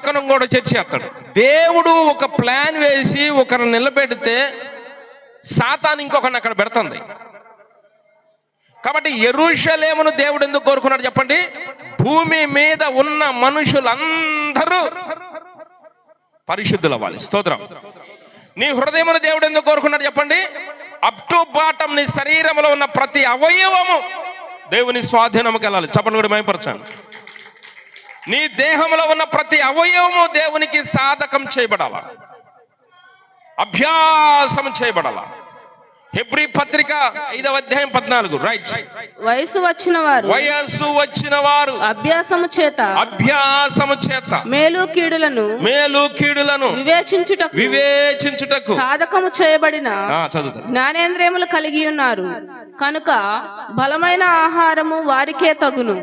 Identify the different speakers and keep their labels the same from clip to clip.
Speaker 1: పక్కన కూడా చర్చ చేస్తాడు. దేవుడు ఒక ప్లాన్ వేసి ఒకరిని నిలబెడితే సాతాను ఇంకొకరిని అక్కడ పెడుతుంది. కాబట్టి యెరూషలేమును దేవుడు ఎందుకు కోరుకున్నాడు చెప్పండి? భూమి మీద ఉన్న మనుషులందరూ పరిశుద్ధులు అవ్వాలి. స్తోత్రం. నీ హృదయమును దేవుడు ఎందుకు కోరుకున్నాడు చెప్పండి? అప్ టు బాటం నీ శరీరంలో ఉన్న ప్రతి అవయవము దేవుని స్వాధీనంకి వెళ్ళాలి. చెప్పండి కూడా మైపరచాను. నీ దేహంలో ఉన్న ప్రతి అవయవము దేవునికి సాధకం చేయబడాల, అభ్యాసం చేయబడాల. హెబ్రీ పత్రిక 5వ అధ్యాయం 14. రైట్.
Speaker 2: వయసు వచ్చిన వారు అభ్యాసము చేత మేలు కీడులను వివేచించుటకు సాధకము చేయబడిన జ్ఞానేంద్రియములు కలిగి ఉన్నారు కనుక బలమైన ఆహారము వారికే తగును.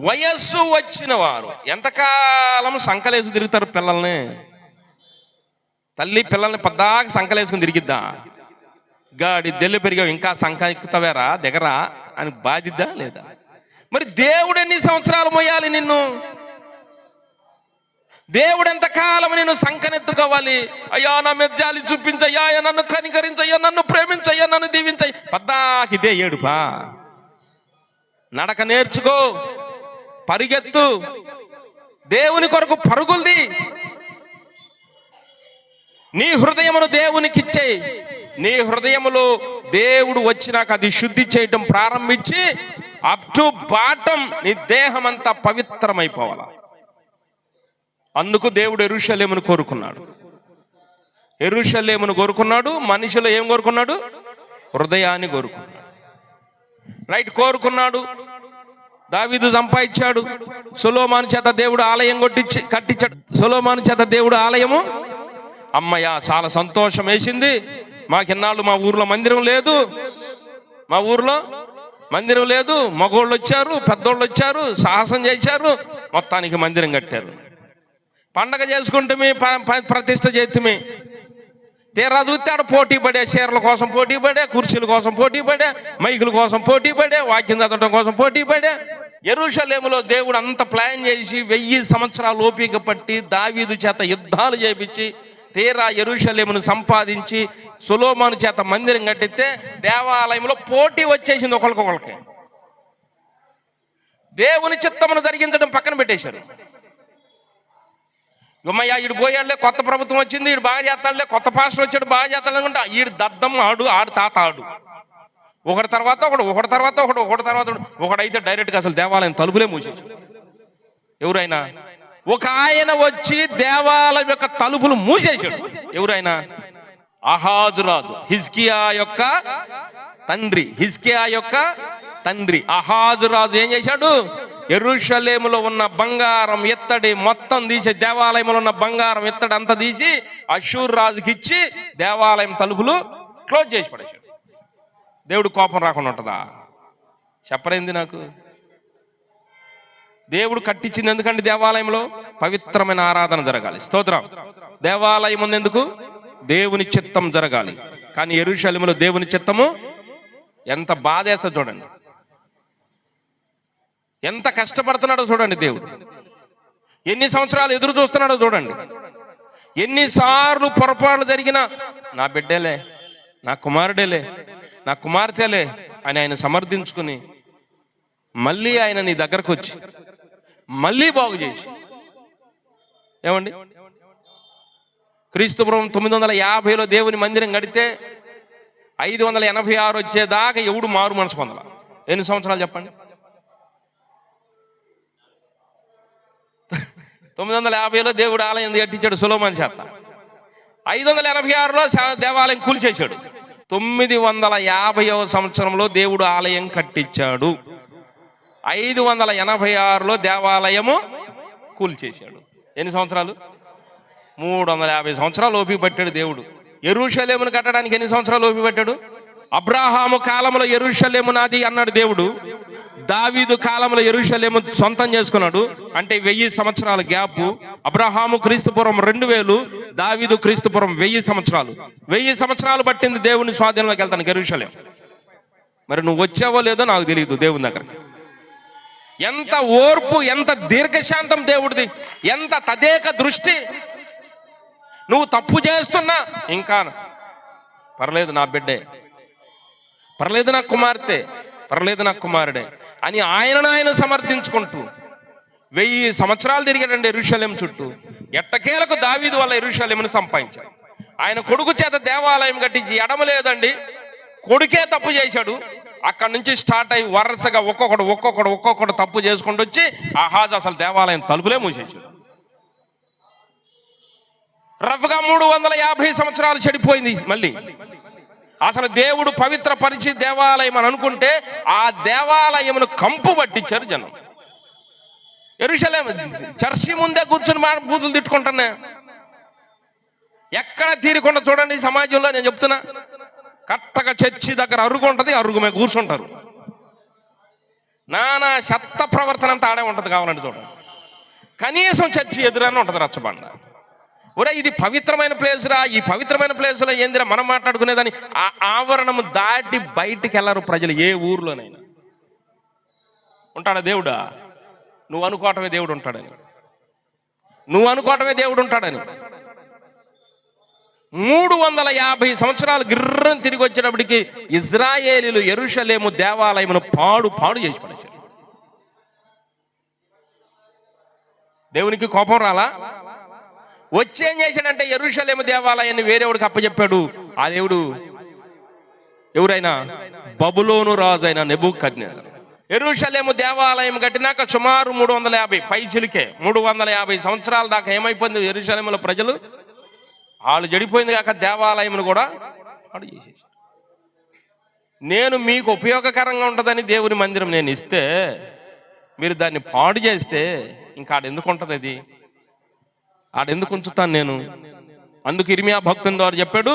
Speaker 1: వయస్సు వచ్చిన వారు ఎంతకాలం సంకలేసి తిరుగుతారు? తల్లి పిల్లల్ని పద్దాక సంకలేసుకుని తిరిగిద్దా? గాడి దెల్లు పెరిగావు ఇంకా సంఖ ఎక్కుతావేరా దగ్గర అని బాధిద్దా లేదా? మరి దేవుడు ఎన్ని సంవత్సరాలు మోయాలి నిన్ను? దేవుడు ఎంతకాలం నేను సంకనెత్తుకోవాలి? అయ్యా నా మీద జాలి చూపించయ్యా, నన్ను కనికరించయ్యా, నన్ను ప్రేమించయ్యా, నన్ను దీవించయ్యా. పద్దాకిదే ఏడుపా? నడక నేర్చుకో, పరిగెత్తు, దేవుని కొరకు పరుగుల్ది. నీ హృదయమును దేవునికిచ్చే. నీ హృదయములో దేవుడు వచ్చినాక అది శుద్ధి చేయటం ప్రారంభించి అప్ టు బాటం నీ దేహం అంతా పవిత్రమైపోవాలి. అందుకు దేవుడు యెరూషలేమును కోరుకున్నాడు. యెరూషలేమును కోరుకున్నాడు. మనిషిలో ఏం కోరుకున్నాడు? హృదయాన్ని కోరుకున్నాడు. రైట్, కోరుకున్నాడు. దావీదు సంపాదించాడు. సొలొమోను చేత దేవుడు ఆలయం కట్టించాడు. సొలొమోను చేత దేవుడు ఆలయము. అమ్మయ్య, చాలా సంతోషం వేసింది. మాకిన్నాళ్ళు మా ఊర్లో మందిరం లేదు. మగోళ్ళు వచ్చారు, పెద్దోళ్ళు వచ్చారు, సాహసం చేశారు, మొత్తానికి మందిరం కట్టారు. పండగ చేసుకుంటే ప్రతిష్ట చేతిమి. తీరా చూస్తే ఆడ పోటీ పడే, చీరల కోసం పోటీ పడే, కుర్చీల కోసం పోటీ పడే, మైకుల కోసం పోటీ పడే, వాక్యం చదవడం కోసం పోటీ పడే. యెరూషలేములో దేవుడు అంత ప్లాన్ చేసి 1000 సంవత్సరాలు ఓపిక పట్టి దావీదు చేత యుద్ధాలు చేపించి తీరా యెరూషలేమును సంపాదించి సొలొమోను చేత మందిరం కట్టిస్తే దేవాలయంలో పోటీ వచ్చేసింది ఒకరికొకరికి. దేవుని చిత్తమును జరిగించడం పక్కన పెట్టేశారు. అమ్మయ్య, ఈడు పోయాడులే, కొత్త ప్రభుత్వం వచ్చింది, ఈడు బాగా చేస్తాడులే, కొత్త పాస్టర్ వచ్చాడు బాగా చేస్తాడు అనుకుంటా. ఈడు దద్దం ఆడు తాత ఆడు. ఒకటి తర్వాత ఒకడైతే డైరెక్ట్గా అసలు దేవాలయం తలుపులే మూసేసి. ఎవరైనా ఒక ఆయన వచ్చి దేవాలయం యొక్క తలుపులు మూసేశాడు. ఎవరైనా? ఆహాజు రాజు, హిజ్కియా యొక్క తండ్రి ఆహాజు రాజు ఏం చేశాడు? యెరూషలేములో ఉన్న బంగారం ఎత్తడి మొత్తం తీసి, దేవాలయంలో ఉన్న బంగారం ఎత్తడి అంతా తీసి అష్షూరు రాజుకి ఇచ్చి దేవాలయం తలుపులు క్లోజ్ చేసి పడేశాడు. దేవుడు కోపం రాకుండా ఉంటుందా? చెప్పరేంది నాకు? దేవుడు కట్టించింది ఎందుకంటే దేవాలయంలో పవిత్రమైన ఆరాధన జరగాలి. స్తోత్రం. దేవాలయం ఎందుకు? దేవుని చిత్తం జరగాలి. కానీ యెరూషలేములో దేవుని చిత్తము ఎంత బాధేస్తా చూడండి, ఎంత కష్టపడుతున్నాడో చూడండి. దేవుడు ఎన్ని సంవత్సరాలు ఎదురు చూస్తున్నాడో చూడండి. ఎన్నిసార్లు పొరపాట్లు జరిగినా నా బిడ్డలే, నా కుమారుడేలే, నా కుమార్తెలే అని ఆయన సమర్థించుకుని మళ్ళీ ఆయన నీ దగ్గరకు వచ్చి మళ్ళీ బాగు చేసి. ఏమండి, క్రీస్తుపురం 950లో దేవుని మందిరం కడితే 586 వచ్చేదాకా ఎవడు మారు మనసు పొందాల? ఎన్ని సంవత్సరాలు చెప్పండి? 950లో దేవుడు ఆలయం కట్టించాడు సొలొమోను చేత. 586లో దేవాలయం కూల్చేశాడు. 950వ సంవత్సరంలో దేవుడు ఆలయం కట్టించాడు. 586లో దేవాలయము కూల్చేశాడు. ఎన్ని సంవత్సరాలు? 350 సంవత్సరాలు ఓపిక పట్టాడు దేవుడు. యెరూషలేమును కట్టడానికి ఎన్ని సంవత్సరాలు ఓపిక పట్టాడు? అబ్రాహాము కాలంలో యెరూషలేము నాది అన్నాడు దేవుడు. దావీదు కాలంలో యెరూషలేము సొంతం చేసుకున్నాడు. అంటే 1000 సంవత్సరాల గ్యాప్. అబ్రహాము క్రీస్తుపురం 2000, దావీదు క్రీస్తుపురం 1000 సంవత్సరాలు. 1000 సంవత్సరాలు పట్టింది దేవుని స్వాధీనంలోకి వెళ్తాను యెరూషలేం. మరి నువ్వు వచ్చావో లేదో నాకు తెలియదు దేవుని దగ్గరికి. ఎంత ఓర్పు, ఎంత దీర్ఘశాంతం దేవుడిది, ఎంత తదేక దృష్టి. నువ్వు తప్పు చేస్తున్నా ఇంకా పర్లేదు నా బిడ్డే, పర్లేదు నా కుమార్తె, పర్లేదు నా కుమారుడే అని ఆయన సమర్థించుకుంటూ 1000 సంవత్సరాలు తిరిగాడండి యెరూషలేం చుట్టూ. ఎట్టకేలకు దావీదు వల్ల యెరూషలేమును సంపాదించాడు. ఆయన కొడుకు చేత దేవాలయం కట్టించి ఎడమ లేదండి, కొడుకే తప్పు చేశాడు. అక్కడి నుంచి స్టార్ట్ అయ్యి వరుసగా ఒక్కొక్కడు తప్పు చేసుకుంటూ వచ్చి ఆహాజు అసలు దేవాలయం తలుపులే మూసేశాడు. రఫ్గా 350 సంవత్సరాలు చెడిపోయింది. మళ్ళీ అసలు దేవుడు పవిత్ర పరిచి దేవాలయం అని అనుకుంటే ఆ దేవాలయమును కంపు పట్టించారు జనం. యెరూషలేం చర్చి ముందే కూర్చుని బూతులు తిట్టుకుంటున్నా. ఎక్కడ తీరకుండా చూడండి సమాజంలో. నేను చెప్తున్నా, కరెక్ట్గా చర్చి దగ్గర అరుగు ఉంటుంది, అరుగు మీద కూర్చుంటారు. నానా చెత్త ప్రవర్తన అంతా ఆడే ఉంటుంది. కావాలంటే చూడండి, కనీసం చర్చి ఎదురని ఉంటుంది రచ్చబండ. ఒరే ఇది పవిత్రమైన ప్లేస్ రా, ఈ పవిత్రమైన ప్లేస్లో ఏందిరా మనం మాట్లాడుకునేదని ఆ ఆవరణము దాటి బయటికి వెళ్ళరు ప్రజలు. ఏ ఊర్లోనైనా ఉంటాడా దేవుడా? నువ్వు అనుకోవటమే దేవుడు ఉంటాడని, నువ్వు అనుకోవటమే దేవుడు ఉంటాడని. 350 సంవత్సరాలు గిర్రం తిరిగి వచ్చేటప్పటికి ఇజ్రాయేలీలు యెరూషలేము దేవాలయమును పాడు చేసి పడేశారు. దేవునికి కోపం రాలా? వచ్చేం చేశాడంటే యెరూషలేము దేవాలయాన్ని వేరేవాడికి అప్పచెప్పాడు. ఆ దేవుడు ఎవరైనా బబులోను రాజు అయిన నెబుకద్నెజరు. యెరూషలేము దేవాలయం కట్టినాక సుమారు 350 పైచిలికే 350 సంవత్సరాల దాకా ఏమైపోయింది యెరూషలేములో ప్రజలు? వాళ్ళు చెడిపోయింది కాక దేవాలయమును కూడా పాడు చేసేసారు. నేను మీకు ఉపయోగకరంగా ఉంటుందని దేవుని మందిరం నేను ఇస్తే మీరు దాన్ని పాడు చేస్తే ఇంకా ఆడెందుకు ఉంటుంది? అది ఆడెందుకు ఉంచుతాను నేను? అందుకు ఇర్మియా భక్తుని ద్వారా చెప్పాడు,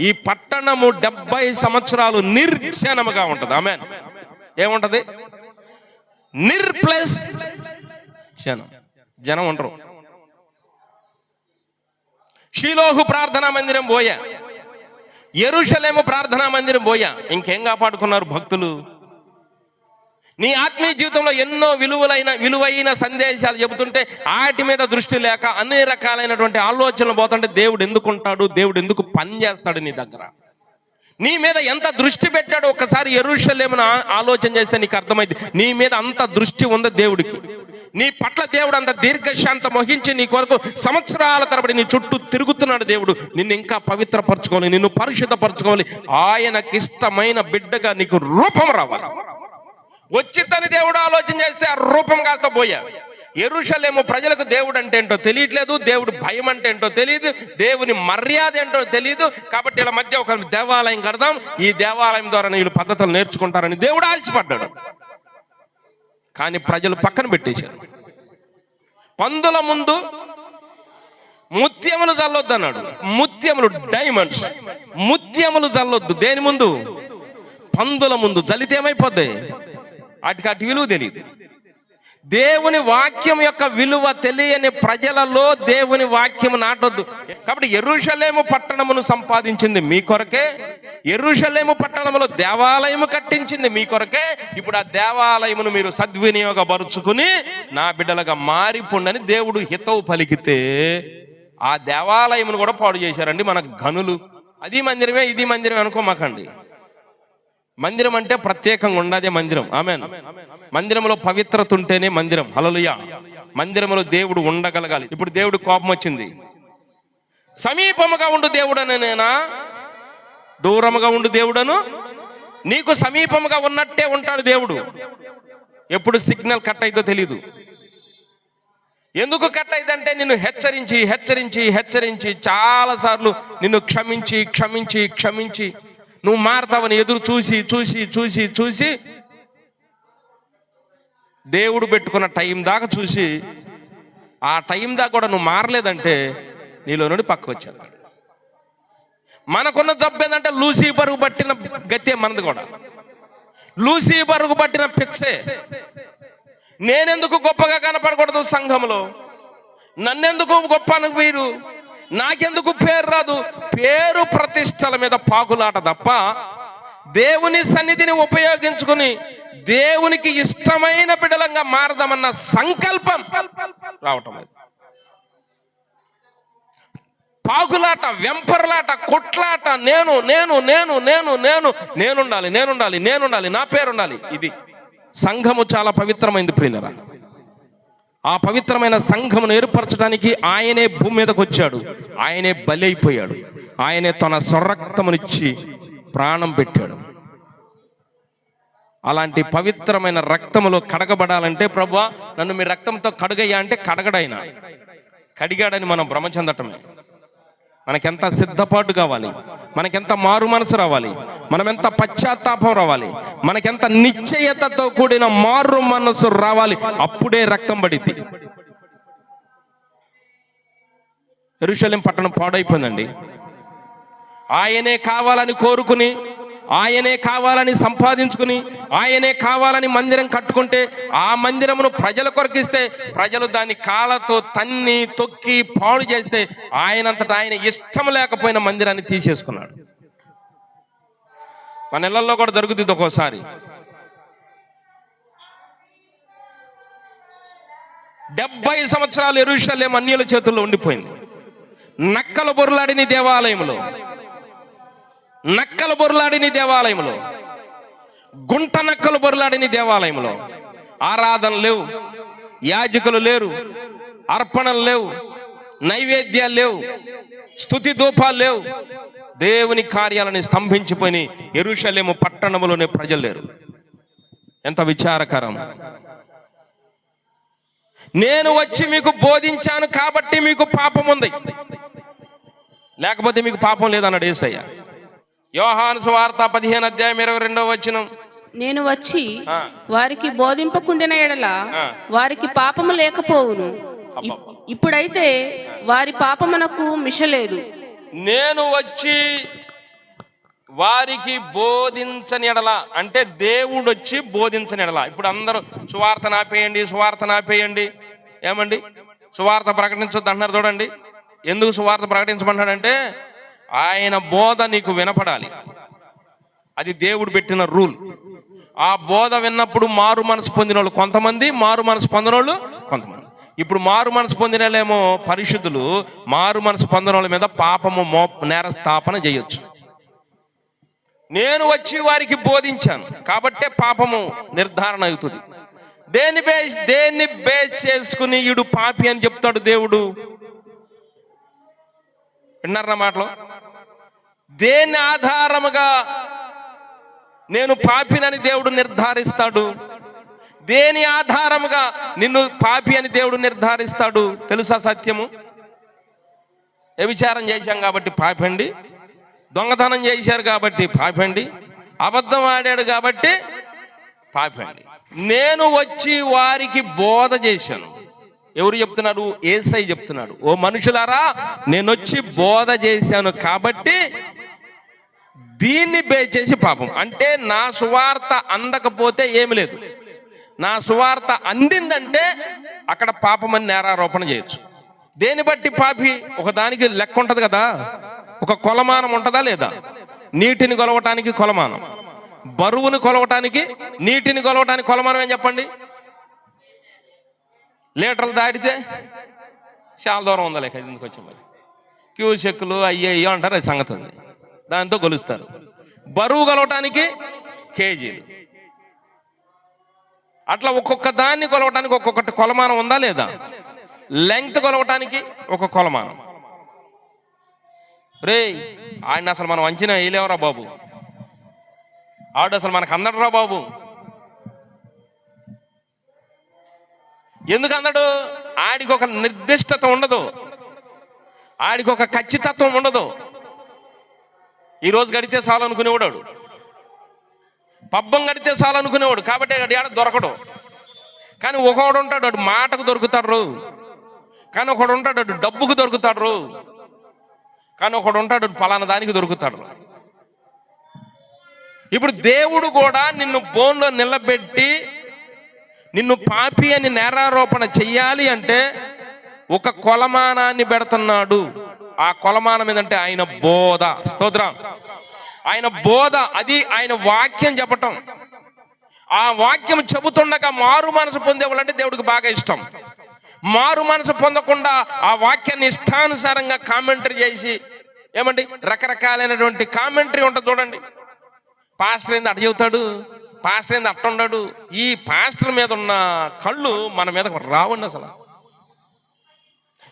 Speaker 1: ఈ పట్టణము 70 సంవత్సరాలు నిర్జనముగా ఉంటుంది. ఆమేన్. ఏముంటది? ప్లస్ జనం ఉండరు. షిలోహు ప్రార్థనా మందిరం పోయా, యెరూషలేము ప్రార్థనా మందిరం పోయా, ఇంకేం కాపాడుకున్నారు భక్తులు? నీ ఆత్మీయ జీవితంలో ఎన్నో విలువైన సందేశాలు చెబుతుంటే వాటి మీద దృష్టి లేక అన్ని రకాలైనటువంటి ఆలోచనలు పోతుంటే దేవుడు ఎందుకు ఉంటాడు, దేవుడు ఎందుకు పని చేస్తాడు నీ దగ్గర? నీ మీద ఎంత దృష్టి పెట్టాడో ఒక్కసారి యెరూషలేమును ఆలోచన చేస్తే నీకు అర్థమైంది. నీ మీద అంత దృష్టి ఉంది దేవుడికి. నీ పట్ల దేవుడు అంత దీర్ఘశాంతం వహించి నీ కొరకు సంవత్సరాల తరబడి నీ చుట్టూ తిరుగుతున్నాడు. దేవుడు నిన్ను ఇంకా పవిత్రపరచుకోవాలి, నిన్ను పరిశుద్ధపరచుకోవాలి. ఆయనకి ఇష్టమైన బిడ్డగా నీకు రూపం రావాలి. వచ్చిద్దని దేవుడు ఆలోచన చేస్తే ఆ రూపం కాస్త పోయా. యెరూషలేము ప్రజలకు దేవుడు అంటే ఏంటో తెలియట్లేదు, దేవుడు భయం అంటే ఏంటో తెలియదు, దేవుని మర్యాద ఏంటో తెలియదు. కాబట్టి వీళ్ళ మధ్య ఒక దేవాలయం కడదాం, ఈ దేవాలయం ద్వారా వీళ్ళు పద్ధతులు నేర్చుకుంటారని దేవుడు ఆశపడ్డాడు. కానీ ప్రజలు పక్కన పెట్టేశారు. పందుల ముందు ముత్యములు చల్లొద్దు అన్నాడు. ముత్యములు, డైమండ్స్, ముత్యములు చల్లొద్దు. దేని ముందు? పందుల ముందు. చల్లితే ఏమైపోద్ది? వాటికి విలువ తెలియదు. దేవుని వాక్యం యొక్క విలువ తెలియని ప్రజలలో దేవుని వాక్యం నాటొద్దు. కాబట్టి యెరూషలేము పట్టణమును సంపాదించింది మీ కొరకే, యెరూషలేము పట్టణములో దేవాలయము కట్టించింది మీ కొరకే. ఇప్పుడు ఆ దేవాలయమును మీరు సద్వినియోగపరుచుకుని నా బిడ్డలుగా మారిపోండని దేవుడు హితవు పలికితే ఆ దేవాలయమును కూడా పాడు చేశారండి మన ఘనులు. అది మందిరమే ఇది మందిరమే అనుకోమాకండి. మందిరం అంటే ప్రత్యేకంగా ఉండదే మందిరం. ఆమేన్. మందిరంలో పవిత్రత ఉంటేనే మందిరం. హల్లెలూయా. మందిరంలో దేవుడు ఉండగలగాలి. ఇప్పుడు దేవుడు కోపం వచ్చింది. సమీపముగా ఉండు దేవుడనేనా, దూరముగా ఉండు దేవుడను? నీకు సమీపముగా ఉన్నట్టే ఉంటాడు దేవుడు. ఎప్పుడు సిగ్నల్ కట్ అయితో తెలీదు. ఎందుకు కట్ అయిదంటే నిన్ను హెచ్చరించి హెచ్చరించి హెచ్చరించి చాలాసార్లు నిన్ను క్షమించి క్షమించి క్షమించి నువ్వు మారతావని ఎదురు చూసి చూసి చూసి చూసి దేవుడు పెట్టుకున్న టైం దాకా చూసి ఆ టైం దాకా కూడా నువ్వు మారలేదంటే నీలో నుండి పక్కకు వచ్చేస్తాడు. మనకున్న జబ్బు ఏంటంటే లూసిఫర్కు పట్టిన గతే మనది కూడా. లూసిఫర్కు పట్టిన పిచ్చే. నేనెందుకు గొప్పగా కనపడకూడదు సంఘంలో? నన్నెందుకు గొప్ప మీరు? నాకెందుకు పేరు రాదు? పేరు ప్రతిష్టల మీద పాకులాట తప్ప దేవుని సన్నిధిని ఉపయోగించుకుని దేవునికి ఇష్టమైన బిడ్డలంగా మారదామన్న సంకల్పం రావటం లేదు. పాకులాట, వెంపర్లాట, కొట్లాట, నేనుండాలి, నా పేరుండాలి. ఇది సంఘము చాలా పవిత్రమైంది ప్రియులరా. ఆ పవిత్రమైన సంఘమును ఏర్పరచడానికి ఆయనే భూమి మీదకి వచ్చాడు. ఆయనే బలి అయిపోయాడు. ఆయనే తన స్వరక్తమునిచ్చి ప్రాణం పెట్టాడు. అలాంటి పవిత్రమైన రక్తములో కడగబడాలంటే, ప్రభువా నన్ను మీ రక్తంతో కడుగయ్యా అంటే కడగడైనా కడిగాడని మనం భ్రమ చెందటమే. మనకెంత సిద్ధపాటు కావాలి, మనకెంత మారు మనసు రావాలి, మనమెంత పశ్చాత్తాపం రావాలి, మనకెంత నిశ్చయతతో కూడిన మారు మనసు రావాలి. అప్పుడే రక్తం పడిద్ది. యెరూషలేము పట్టణం పాడైపోయిందండి. ఆయనే కావాలని కోరుకుని, ఆయనే కావాలని సంపాదించుకుని, ఆయనే కావాలని మందిరం కట్టుకుంటే, ఆ మందిరమును ప్రజల కొరకిస్తే, ప్రజలు దాన్ని కాళ్ళతో తన్ని తొక్కి పాడు చేస్తే, ఆయనంతటా ఆయన ఇష్టం లేకపోయిన మందిరాన్ని తీసేసుకున్నాడు. మన ఇళ్లలో కూడా జరుగుతుంది ఒక్కోసారి. 70 సంవత్సరాలు యెరూషలేము అన్యుల చేతుల్లో ఉండిపోయింది. నక్కల బొర్లాడిన దేవాలయంలో, గుంట నక్కలు బొర్లాడిన దేవాలయంలో ఆరాధన లేవు, యాజకులు లేరు, అర్పణలు లేవు, నైవేద్యాలు లేవు, స్తుతి ధూపాలు లేవు. దేవుని కార్యాలను స్తంభించిపోయి యెరూషలేము పట్టణములోనే ప్రజలు లేరు. ఎంత విచారకరం. నేను వచ్చి మీకు బోధించాను కాబట్టి మీకు పాపం ఉంది, లేకపోతే మీకు పాపం లేదన్నాడు యేసయ్య. యోహాను సువార్త 15:22
Speaker 2: నేను వచ్చి వారికి బోధింపకుండిన ఎడల వారికి పాపము లేకపోవును, ఇప్పుడైతే వారి పాపమునకు మిషలేదు.
Speaker 1: నేను వచ్చి వారికి బోధించని ఎడల అంటే దేవుడు వచ్చి బోధించని ఎడల. ఇప్పుడు అందరూ సువార్త నాపేయండి. ఏమండి, సువార్త ప్రకటించొద్దు అంటున్నారు. చూడండి, ఎందుకు సువార్త ప్రకటించమన్నాడంటే, ఆయన బోధ నీకు వినపడాలి. అది దేవుడు పెట్టిన రూల్. ఆ బోధ విన్నప్పుడు మారు మనసు పొందిన వాళ్ళు కొంతమంది, మారు మనసు పొందిన వాళ్ళు కొంతమంది. ఇప్పుడు మారు మనసు పొందిన వాళ్ళేమో పరిశుద్ధులు, మారు మనసు పొందిన వాళ్ళ మీద పాపము నేరస్థాపన చేయొచ్చు. నేను వచ్చి వారికి బోధించాను కాబట్టే పాపము నిర్ధారణ అవుతుంది. దేన్ని బేస్ చేసుకుని ఈడు పాపి అని చెప్తాడు దేవుడు? విన్నారా మాటలు? దేన్ని ఆధారముగా నేను పాపినని దేవుడు నిర్ధారిస్తాడు? దేని ఆధారముగా నిన్ను పాపి అని దేవుడు నిర్ధారిస్తాడు? తెలుసా సత్యము? వ్యభిచారం చేశాం కాబట్టి పాపండి, దొంగతనం చేశారు కాబట్టి పాపండి, అబద్ధం ఆడాడు కాబట్టి పాపండి. నేను వచ్చి వారికి బోధ చేశాను. ఎవరు చెప్తున్నారు? యేసయ్య చెప్తున్నాడు. ఓ మనుషులారా, నేను వచ్చి బోధ చేశాను కాబట్టి దీన్ని బేస్ చేసి పాపం. అంటే నా సువార్త అందకపోతే ఏమి లేదు, నా సువార్త అందిందంటే అక్కడ పాపమని నేరారోపణ చేయొచ్చు. దేని బట్టి పాపి? ఒక దానికి లెక్క ఉంటది కదా, ఒక కొలమానం ఉంటుందా లేదా? నీటిని కొలవటానికి కొలమానం, బరువుని కొలవటానికి, నీటిని కొలవటానికి కొలమానం ఏం చెప్పండి? లీటర్లు దాటితే చాలా దూరం ఉందా లేక ఎందుకు వచ్చి మరి క్యూసెక్కులు అయ్యో అంటారు, అది సంగతి ఉంది, దాంతో కొలుస్తారు. బరువు కొలవటానికి కేజీలు. అట్లా ఒక్కొక్క దాన్ని కొలవటానికి ఒక్కొక్కటి కొలమానం ఉందా లేదా? లెంగ్త్ కొలవటానికి ఒక కొలమానం. రే, ఆయన అసలు మనం అంచనా వేయలేవరా బాబు, ఆడు అసలు మనకు అందడరా బాబు. ఎందుకు అందడు? ఆడికి ఒక నిర్దిష్టత ఉండదు, ఆడికి ఒక ఖచ్చితత్వం ఉండదు. ఈరోజు గడితే చాలు అనుకునేవాడు, పబ్బం గడితే చాలు అనుకునేవాడు, కాబట్టి ఆడ దొరకడు. కానీ ఒకడు ఉంటాడు, వాడు మాటకు దొరుకుతాడు. కానీ ఒకడు ఉంటాడు, వాడు డబ్బుకు దొరుకుతాడు. కానీ ఒకడు ఉంటాడు, పలానా దానికి దొరుకుతాడు. ఇప్పుడు దేవుడు కూడా నిన్ను బోన్లో నిలబెట్టి నిన్ను పాపి అని నేరారోపణ చెయ్యాలి అంటే ఒక కొలమానాన్ని పెడుతున్నాడు. ఆ కొలమానం ఏంటంటే ఆయన బోధ. స్తోత్రం. ఆయన బోధ, అది ఆయన వాక్యం చెప్పటం. ఆ వాక్యం చెబుతుండగా మారు మనసు పొందేవాళ్ళంటే దేవుడికి బాగా ఇష్టం. మారు మనసు పొందకుండా ఆ వాక్యాన్ని ఇష్టానుసారంగా కామెంటరీ చేసి ఏమండి రకరకాలైనటువంటి కామెంటరీ ఉంటుంది చూడండి. పాస్టర్ ఏంది అట్ట చెబుతాడు, పాస్టర్ ఏంది అట్ట ఉండడు. ఈ పాస్టర్ మీద ఉన్న కళ్ళు మన మీద రావండి అసలు.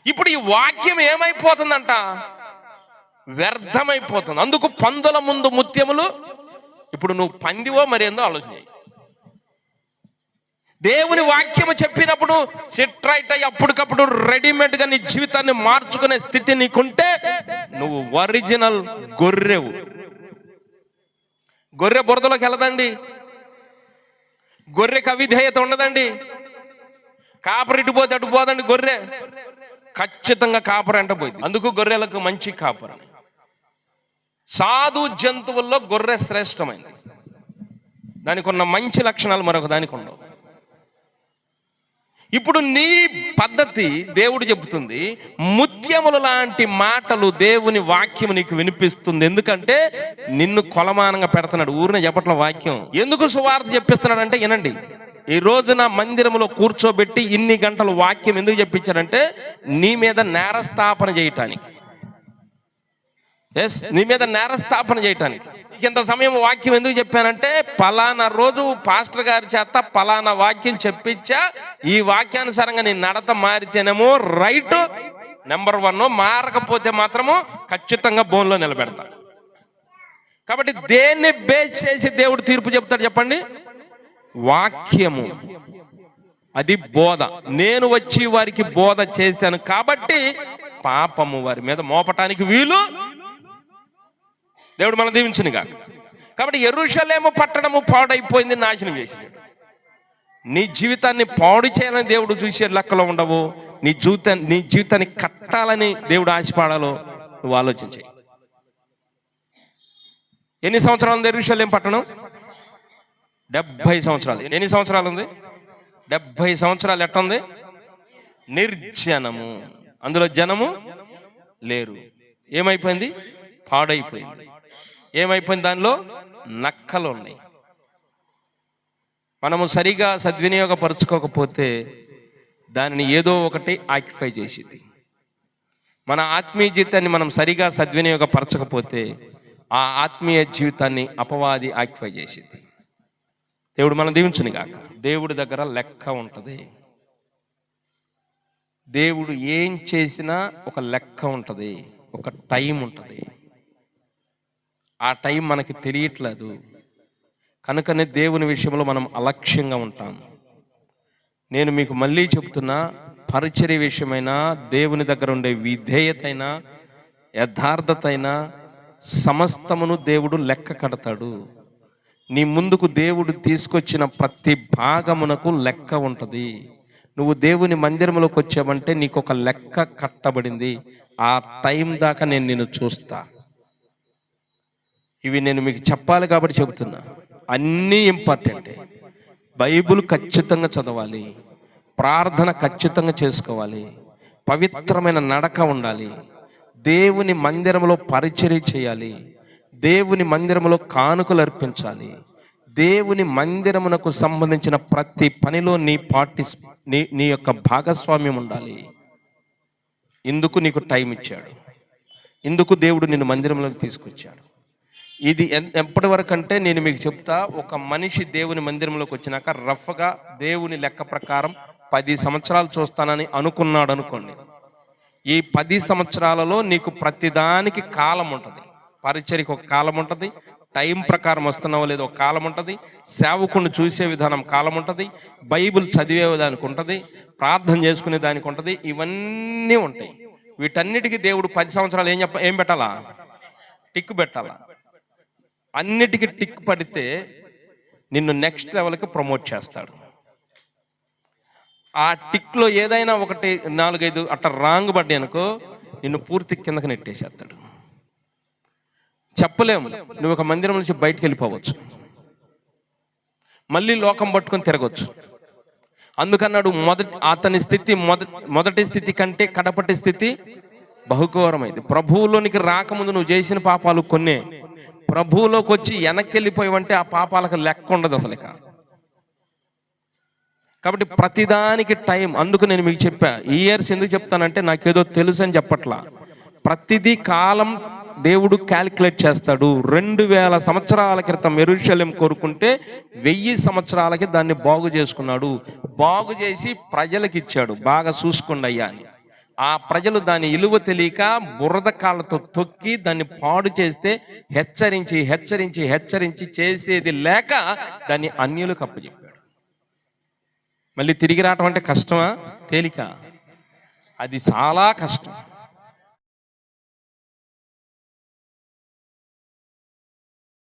Speaker 1: ఇప్పుడు ఈ వాక్యం ఏమైపోతుందంట, వ్యర్థమైపోతుంది. అందుకు పందుల ముందు ముత్యములు. ఇప్పుడు నువ్వు పందివో మరి ఏందో ఆలోచన చేయి. దేవుని వాక్యము చెప్పినప్పుడు సిట్రైట్ అయ్యి అప్పటికప్పుడు రెడీమేడ్గా నీ జీవితాన్ని మార్చుకునే స్థితి నీకుంటే నువ్వు ఒరిజినల్ గొర్రెవు. గొర్రె బురదలోకి వెళ్ళదండి, గొర్రెకి అవిధేయత ఉండదండి. కాపరి ఇటు పోతే అటు పోదండి. గొర్రె ఖచ్చితంగా కాపరి అంటే పోయింది. అందుకు గొర్రెలకు మంచి కాపరి. సాధు జంతువుల్లో గొర్రె శ్రేష్టమైంది. దానికి ఉన్న మంచి లక్షణాలు మరొక దానికి ఉండవు. ఇప్పుడు నీ పద్ధతి దేవుడు చెబుతుంది, ముత్యములు లాంటి మాటలు దేవుని వాక్యం నీకు వినిపిస్తుంది. ఎందుకంటే నిన్ను కొలమానంగా పెడుతున్నాడు. ఊరినే చెప్పట్ల వాక్యం. ఎందుకు సువార్త చెప్పిస్తున్నాడు అంటే వినండి. ఈ రోజున మందిరంలో కూర్చోబెట్టి ఇన్ని గంటలు వాక్యం ఎందుకు చెప్పించాడంటే నీ మీద నేరస్థాపన చేయటానికి. ఎస్, నీ మీద నేరస్థాపన చేయటానికి. ఇంత సమయం వాక్యం ఎందుకు చెప్పానంటే పలానా రోజు పాస్టర్ గారి చేత పలానా వాక్యం చెప్పించా, ఈ వాక్యానుసారంగా నీ నడత మారితేనేమో రైట్ నెంబర్ 1, మారకపోతే మాత్రము ఖచ్చితంగా బోన్లో నిలబెడతా. కాబట్టి దేన్ని బేస్ చేసి దేవుడు తీర్పు చెప్తాడు చెప్పండి? వాక్యము. అది బోధ. నేను వచ్చి వారికి బోధ చేశాను కాబట్టి పాపము వారి మీద మోపటానికి వీలు. దేవుడు మనం దీవించును గాక. కాబట్టి యెరూషలేము పట్టణము పాడైపోయింది, నాశనం చేసేది. నీ జీవితాన్ని పాడు చేయాలని దేవుడు చూసే లెక్కలో ఉండవు. నీ జీవితాన్ని కట్టాలని దేవుడు ఆశపడాలో నువ్వు ఆలోచించాయి. ఎన్ని సంవత్సరాలు ఉంది యెరూషలేము పట్టణం? 70 సంవత్సరాలు. ఎన్ని సంవత్సరాలు ఉంది? 70 సంవత్సరాలు. ఎట్టుంది? నిర్జనము. అందులో జనము లేరు. ఏమైపోయింది? పాడైపోయింది. ఏమైపోయింది? దానిలో నక్కలు ఉన్నాయి. మనము సరిగా సద్వినియోగపరచుకోకపోతే దానిని ఏదో ఒకటి ఆక్యుపై చేసింది. మన ఆత్మీయ జీవితాన్ని మనం సరిగా సద్వినియోగపరచకపోతే ఆ ఆత్మీయ జీవితాన్ని అపవాది ఆక్యుపై చేసింది. దేవుడు మనం దీవించును గాక. దేవుడి దగ్గర లెక్క ఉంటుంది. దేవుడు ఏం చేసినా ఒక లెక్క ఉంటుంది, ఒక టైం ఉంటుంది. ఆ టైం మనకి తెలియట్లేదు కనుకనే దేవుని విషయంలో మనం అలక్ష్యంగా ఉంటాం. నేను మీకు మళ్ళీ చెప్తున్నా, పరిచర్య విషయమైనా దేవుని దగ్గర ఉండే విధేయతైనా యథార్థతైనా సమస్తమును దేవుడు లెక్క కడతాడు. నీ ముందుకు దేవుడు తీసుకొచ్చిన ప్రతి భాగమునకు లెక్క ఉంటుంది. నువ్వు దేవుని మందిరంలోకి వచ్చావంటే నీకు ఒక లెక్క కట్టబడింది. ఆ టైం దాకా నేను నిన్ను చూస్తా. ఇవి నేను మీకు చెప్పాలి కాబట్టి చెబుతున్నా. అన్నీ ఇంపార్టెంటే. బైబిల్ ఖచ్చితంగా చదవాలి, ప్రార్థన ఖచ్చితంగా చేసుకోవాలి, పవిత్రమైన నడక ఉండాలి, దేవుని మందిరంలో పరిచర్య చేయాలి, దేవుని మందిరంలో కానుకలు అర్పించాలి, దేవుని మందిరమునకు సంబంధించిన ప్రతి పనిలో నీ యొక్క భాగస్వామ్యం ఉండాలి. ఇందుకు నీకు టైం ఇచ్చాడు. ఇందుకు దేవుడు నిన్ను మందిరంలోకి తీసుకొచ్చాడు. ఇది ఎప్పటి వరకు అంటే నేను మీకు చెప్తా, ఒక మనిషి దేవుని మందిరంలోకి వచ్చినాక రఫ్గా దేవుని లెక్క ప్రకారం 10 సంవత్సరాలు చూస్తానని అనుకున్నాడు అనుకోండి. ఈ 10 సంవత్సరాలలో నీకు ప్రతిదానికి కాలం ఉంటుంది. పరిచర్యకు ఒక కాలం ఉంటుంది, టైం ప్రకారం వస్తున్నావో లేదో ఒక కాలం ఉంటుంది, సేవకుని చూసే విధానం కాలం ఉంటుంది, బైబిల్ చదివే దానికి ఉంటుంది, ప్రార్థన చేసుకునే దానికి ఉంటుంది. ఇవన్నీ ఉంటాయి. వీటన్నిటికీ దేవుడు 10 సంవత్సరాలు ఏం పెట్టాలా? టిక్ పెట్టాలా. అన్నిటికీ టిక్ పడితే నిన్ను నెక్స్ట్ లెవెల్కి ప్రమోట్ చేస్తాడు. ఆ టిక్లో ఏదైనా ఒకటి 4-5 అట్లా రాంగ్ పడ్డాయి అనుకో, నిన్ను పూర్తి కిందకి నెట్టేసేస్తాడు. చెప్పలేము. నువ్వు ఒక మందిరం నుంచి బయటకు వెళ్ళిపోవచ్చు, మళ్ళీ లోకం పట్టుకొని తిరగవచ్చు. అందుకన్నాడు అతని స్థితి మొదటి స్థితి కంటే కడపటి స్థితి బహుఘోరమైంది. ప్రభువులోనికి రాకముందు నువ్వు చేసిన పాపాలు కొన్నే. ప్రభువులోకి వచ్చి వెనక్కి వెళ్ళిపోయావంటే ఆ పాపాలకు లెక్క ఉండదు అసలు. కాబట్టి ప్రతిదానికి టైం. అందుకు నేను మీకు చెప్పా, ఈ ఇయర్స్ ఎందుకు చెప్తానంటే నాకేదో తెలుసు అని చెప్పట్లా. ప్రతిదీ కాలం దేవుడు క్యాలిక్యులేట్ చేస్తాడు. 2000 సంవత్సరాల క్రితం యెరూషలేం కోరుకుంటే 1000 సంవత్సరాలకి దాన్ని బాగు చేసుకున్నాడు. బాగు చేసి ప్రజలకు ఇచ్చాడు, బాగా చూసుకోండి అయ్యా అని. ఆ ప్రజలు దాని ఇలువ తెలియక బురద కాళ్ళతో తొక్కి దాన్ని పాడు చేస్తే హెచ్చరించి హెచ్చరించి హెచ్చరించి చేసేది లేక దాన్ని అన్యులకు అప్పచెప్పాడు. మళ్ళీ తిరిగి రావటం అంటే కష్టమా? తేలిక? అది చాలా కష్టం.